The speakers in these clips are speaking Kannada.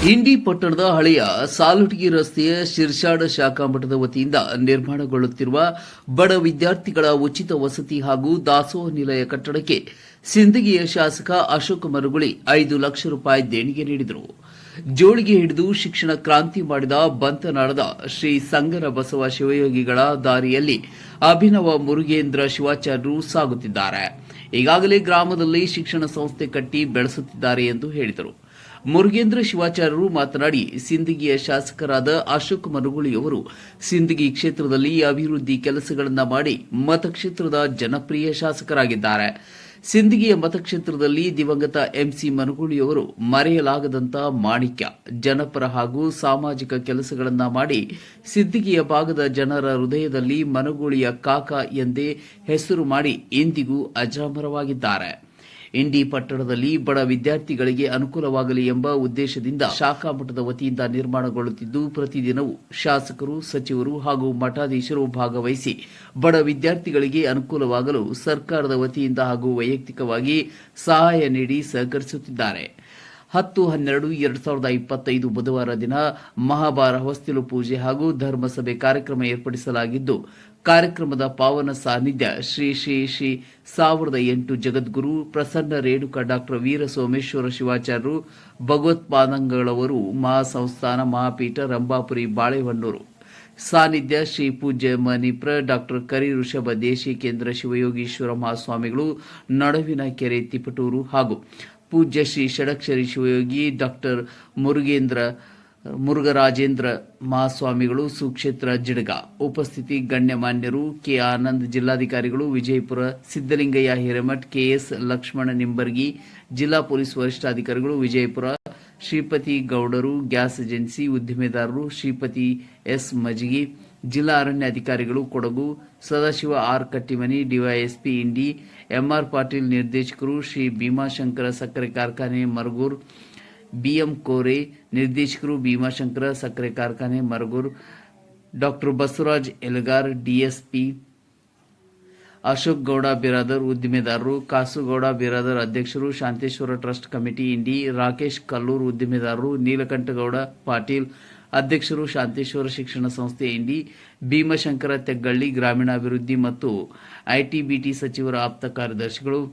ಇಂಡಿ ಪಟ್ಟಣದ ಹಳೆಯ ಸಾಲುಟಗಿ ರಸ್ತೆಯ ಶಿರ್ಷಾಡ ಶಾಖಾ ಮಠದ ವತಿಯಿಂದ ನಿರ್ಮಾಣಗೊಳ್ಳುತ್ತಿರುವ ಬಡ ವಿದ್ಯಾರ್ಥಿಗಳ ಉಚಿತ ವಸತಿ ಹಾಗೂ ದಾಸೋಹ ನಿಲಯ ಕಟ್ಟಡಕ್ಕೆ ಸಿಂದಗಿಯ ಶಾಸಕ ಅಶೋಕ್ ಮರುಗುಳಿ 5 ಲಕ್ಷ ರೂಪಾಯಿ ದೇಣಿಗೆ ನೀಡಿದರು. ಜೋಳಿಗೆ ಹಿಡಿದು ಶಿಕ್ಷಣ ಕ್ರಾಂತಿ ಮಾಡಿದ ಬಂತನಾಡದ ಶ್ರೀ ಸಂಗರ ಬಸವ ಶಿವಯೋಗಿಗಳ ದಾರಿಯಲ್ಲಿ ಅಭಿನವ ಮುರುಗೇಂದ್ರ ಶಿವಾಚಾರ್ಯರು ಸಾಗುತ್ತಿದ್ದಾರೆ. ಈಗಾಗಲೇ ಗ್ರಾಮದಲ್ಲಿ ಶಿಕ್ಷಣ ಸಂಸ್ಥೆ ಕಟ್ಟಿ ಬೆಳೆಸುತ್ತಿದ್ದಾರೆ ಎಂದು ಹೇಳಿದರು. ಮುರುಗೇಂದ್ರ ಶಿವಾಚಾರ್ಯರು ಮಾತನಾಡಿ, ಸಿಂದಗಿಯ ಶಾಸಕರಾದ ಅಶೋಕ್ ಮರುಗುಳಿಯವರು ಸಿಂದಗಿ ಕ್ಷೇತ್ರದಲ್ಲಿ ಅಭಿವೃದ್ಧಿ ಕೆಲಸಗಳನ್ನು ಮಾಡಿ ಮತಕ್ಷೇತ್ರದ ಜನಪ್ರಿಯ ಶಾಸಕರಾಗಿದ್ದಾರೆ. ಸಿಂದಗಿಯ ಮತಕ್ಷೇತ್ರದಲ್ಲಿ ದಿವಂಗತ ಎಂಸಿ ಮನುಗುಳಿಯವರು ಮರೆಯಲಾಗದಂತ ಮಾಣಿಕ್ಯ, ಜನಪರ ಹಾಗೂ ಸಾಮಾಜಿಕ ಕೆಲಸಗಳನ್ನು ಮಾಡಿ ಸಿಂದಗಿಯ ಭಾಗದ ಜನರ ಹೃದಯದಲ್ಲಿ ಮನುಗುಳಿಯ ಕಾಕ ಎಂದೇ ಹೆಸರು ಮಾಡಿ ಇಂದಿಗೂ ಅಜರಾಮರವಾಗಿದ್ದಾರೆ. ಇಂಡಿ ಪಟ್ಟಣದಲ್ಲಿ ಬಡ ವಿದ್ಯಾರ್ಥಿಗಳಿಗೆ ಅನುಕೂಲವಾಗಲಿ ಎಂಬ ಉದ್ದೇಶದಿಂದ ಶಾಖಾ ಮಠದ ವತಿಯಿಂದ ನಿರ್ಮಾಣಗೊಳ್ಳುತ್ತಿದ್ದು, ಪ್ರತಿದಿನವೂ ಶಾಸಕರು, ಸಚಿವರು ಹಾಗೂ ಮಠಾಧೀಶರು ಭಾಗವಹಿಸಿ ಬಡ ವಿದ್ಯಾರ್ಥಿಗಳಿಗೆ ಅನುಕೂಲವಾಗಲು ಸರ್ಕಾರದ ವತಿಯಿಂದ ಹಾಗೂ ವೈಯಕ್ತಿಕವಾಗಿ ಸಹಾಯ ನೀಡಿ ಸಹಕರಿಸುತ್ತಿದ್ದಾರೆ. 10-12-2025 ಬುಧವಾರ ದಿನ ಮಹಾಭಾರ ಹೊಸ್ತಿಲು ಪೂಜೆ ಹಾಗೂ ಧರ್ಮಸಭೆ ಕಾರ್ಯಕ್ರಮ ಏರ್ಪಡಿಸಲಾಗಿದ್ದು, ಕಾರ್ಯಕ್ರಮದ ಪಾವನ ಸಾನ್ನಿಧ್ಯ ಶ್ರೀ ಶ್ರೀ ಶ್ರೀ 1008 ಜಗದ್ಗುರು ಪ್ರಸನ್ನ ರೇಣುಕ ಡಾ ವೀರ ಸೋಮೇಶ್ವರ ಶಿವಾಚಾರ್ಯರು ಭಗವತ್ಪಾದಂಗಳವರು ಮಹಾಸಂಸ್ಥಾನ ಮಹಾಪೀಠ ರಂಭಾಪುರಿ ಬಾಳೆಹೊನ್ನೂರು ಸಾನ್ನಿಧ್ಯ ಶ್ರೀ ಪೂಜ್ಯ ಮಣಿಪ್ರ ಡಾ ಕರಿ ಋಷಭ ದೇಶಿಕೇಂದ್ರ ಶಿವಯೋಗೀಶ್ವರ ಮಹಾಸ್ವಾಮಿಗಳು ನಡುವಿನ ಕೆರೆ ತಿಪಟೂರು ಹಾಗೂ ಪೂಜ್ಯ ಶ್ರೀ ಷಡಕ್ಷರಿ ಶಿವಯೋಗಿ ಡಾ ಮುರುಘರಾಜೇಂದ್ರ ಮಹಾಸ್ವಾಮಿಗಳು ಸುಕ್ಷೇತ್ರ ಜಿಡಗ. ಉಪಸ್ಥಿತಿ ಗಣ್ಯಮಾನ್ಯರು. ಕೆ ಆನಂದ್ ಜಿಲ್ಲಾಧಿಕಾರಿಗಳು ವಿಜಯಪುರ, ಸಿದ್ದಲಿಂಗಯ್ಯ ಹಿರೇಮಠ್, ಕೆಎಸ್ ಲಕ್ಷ್ಮಣ ನಿಂಬರ್ಗಿ ಜಿಲ್ಲಾ ಪೊಲೀಸ್ ವರಿಷ್ಠಾಧಿಕಾರಿಗಳು ವಿಜಯಪುರ, ಶ್ರೀಪತಿ ಗೌಡರು ಗ್ಯಾಸ್ ಏಜೆನ್ಸಿ ಉದ್ದಿಮೆದಾರರು, ಶ್ರೀಪತಿ ಎಸ್ ಮಜಗಿ ಜಿಲ್ಲಾ ಅರಣ್ಯ ಅಧಿಕಾರಿಗಳು ಕೊಡಗು, ಸದಾಶಿವ ಆರ್ ಕಟ್ಟಿಮನಿ ಡಿವೈಎಸ್ಪಿ ಇಂಡಿ, ಎಂಆರ್ ಪಾಟೀಲ್ ನಿರ್ದೇಶಕರು, ಶ್ರೀ ಭೀಮಾಶಂಕರ ಸಕ್ಕರೆ ಕಾರ್ಖಾನೆ ಮರಗೂರ್, ಬಿಎಂ ಕೋರೆ ನಿರ್ದೇಶಕರು, ಭೀಮಾಶಂಕರ ಸಕ್ಕರೆ ಕಾರ್ಖಾನೆ ಮರಗೂರ್, ಡಾ ಬಸವರಾಜ್ ಎಲಗಾರ್ ಡಿಎಸ್ಪಿ, ಅಶೋಕ್ ಗೌಡ ಬಿರಾದರ್ ಉದ್ದಿಮೆದಾರರು, ಕಾಸುಗೌಡ ಬಿರಾದರ್ ಅಧ್ಯಕ್ಷರು, ಶಾಂತೇಶ್ವರ ಟ್ರಸ್ಟ್ ಕಮಿಟಿ ಇಂಡಿ, ರಾಕೇಶ್ ಕಲ್ಲೂರ್ ಉದ್ದಿಮೆದಾರರು, ನೀಲಕಂಠಗೌಡ ಪಾಟೀಲ್ ಅಧ್ಯಕ್ಷರು, ಶಾಂತೇಶ್ವರ ಶಿಕ್ಷಣ ಸಂಸ್ಥೆ ಇಂಡಿ, ಭೀಮಶಂಕರ ತೆಗ್ಗಳ್ಳಿ ಗ್ರಾಮೀಣಾಭಿವೃದ್ಧಿ ಮತ್ತು ಐಟಿಬಿಟಿ ಸಚಿವರ ಆಪ್ತ ಕಾರ್ಯದರ್ಶಿಗಳು,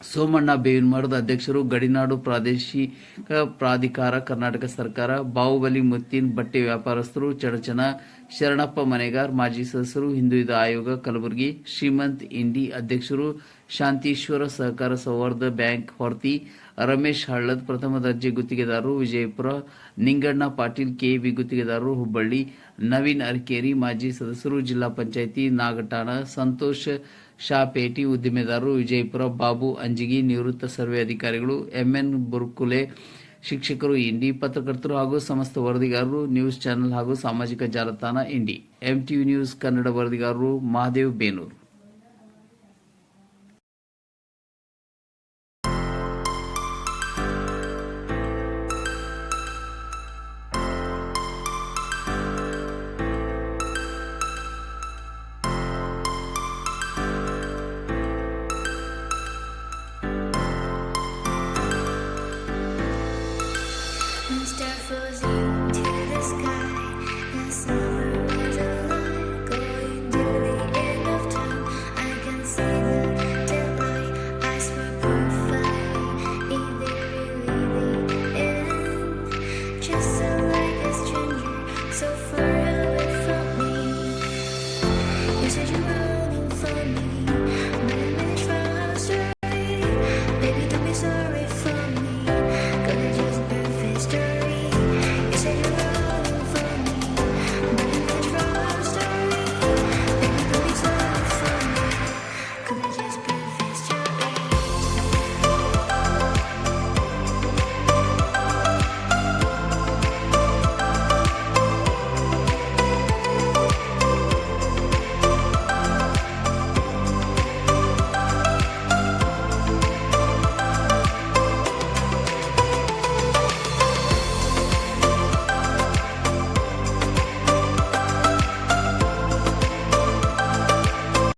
ಸೋಮಣ್ಣ ಬೇವಿನಮರದ ಅಧ್ಯಕ್ಷರು, ಗಡಿನಾಡು ಪ್ರಾದೇಶಿಕ ಪ್ರಾಧಿಕಾರ ಕರ್ನಾಟಕ ಸರ್ಕಾರ, ಬಾಹುಬಲಿ ಮುತ್ತಿನ್ ಬಟ್ಟೆ ವ್ಯಾಪಾರಸ್ಥರು, ಚಡಚನ ಶರಣಪ್ಪ ಮನೆಗಾರ್ ಮಾಜಿ ಸದಸ್ಯರು, ಹಿಂದುಳಿದ ಆಯೋಗ ಕಲಬುರಗಿ, ಶ್ರೀಮಂತ್ ಇಂಡಿ ಅಧ್ಯಕ್ಷರು, ಶಾಂತೀಶ್ವರ ಸಹಕಾರ ಸೌಹಾರ್ದ ಬ್ಯಾಂಕ್ ಹೊರ್ತಿ, ರಮೇಶ್ ಹಳ್ಳದ್ ಪ್ರಥಮ ದರ್ಜೆ ಗುತ್ತಿಗೆದಾರರು ವಿಜಯಪುರ, ನಿಂಗಣ್ಣ ಪಾಟೀಲ್ ಕೆಬಿ ಗುತ್ತಿಗೆದಾರರು ಹುಬ್ಬಳ್ಳಿ, ನವೀನ್ ಅರಕೇರಿ ಮಾಜಿ ಸದಸ್ಯರು ಜಿಲ್ಲಾ ಪಂಚಾಯಿತಿ ನಾಗಠಾಣ, ಸಂತೋಷ್ ಶಾಪೇಟಿ ಉದ್ದಿಮೆದಾರರು ವಿಜಯಪುರ, ಬಾಬು ಅಂಜಿಗಿ ನಿವೃತ್ತ ಸರ್ವೆ ಅಧಿಕಾರಿಗಳು, ಎಂಎನ್ ಬುರ್ಕುಲೆ ಶಿಕ್ಷಕರು ಇಂಡಿ, ಪತ್ರಕರ್ತರು ಹಾಗೂ ಸಮಸ್ತ ವರದಿಗಾರರು, ನ್ಯೂಸ್ ಚಾನೆಲ್ ಹಾಗೂ ಸಾಮಾಜಿಕ ಜಾಲತಾಣ ಇಂಡಿ, ಎಂಟಿವಿ ನ್ಯೂಸ್ ಕನ್ನಡ ವರದಿಗಾರರು ಮಹಾದೇವ್ ಬೇನೂರು.